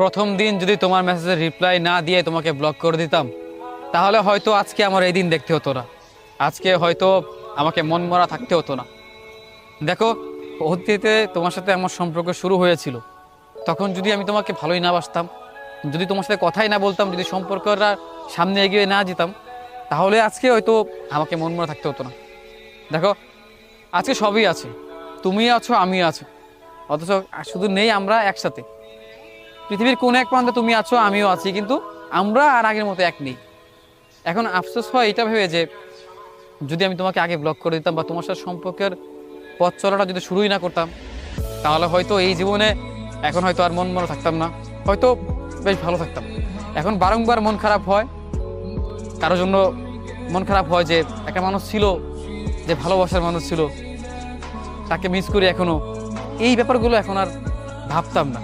প্রথম দিন যদি তোমার মেসেজের রিপ্লাই না দিয়ে তোমাকে ব্লক করে দিতাম, তাহলে হয়তো আজকে আমার এই দিন দেখতে হতো না। আজকে হয়তো আমাকে মন মরা থাকতে হতো না। দেখো, অতীতে তোমার সাথে আমার সম্পর্ক শুরু হয়েছিল, তখন যদি আমি তোমাকে ভালোই না বাসতাম, যদি তোমার সাথে কথাই না বলতাম, যদি সম্পর্কটা সামনে এগিয়ে না যেতাম, তাহলে আজকে হয়তো আমাকে মন মরা থাকতে হতো না। দেখো, আজকে সবই আছে, তুমি আছো, আমিও আছো, অথচ শুধু নেই আমরা একসাথে। পৃথিবীর কোন এক প্রান্তে তুমি আছো, আমিও আছি, কিন্তু আমরা আর আগের মতো এক নেই। এখন আফসোস হয় এটা ভেবে যে যদি আমি তোমাকে আগে ব্লক করে দিতাম বা তোমার সাথে সম্পর্কের পথ চলাটা যদি শুরুই না করতাম, তাহলে হয়তো এই জীবনে এখন হয়তো আর মন মনে থাকতাম না, হয়তো বেশ ভালো থাকতাম। এখন বারংবার মন খারাপ হয়, কারোর জন্য মন খারাপ হয় যে একটা মানুষ ছিল, যে ভালোবাসার মানুষ ছিল, তাকে মিস করি এখনো। এই ব্যাপারগুলো এখন আর ভাবতাম না।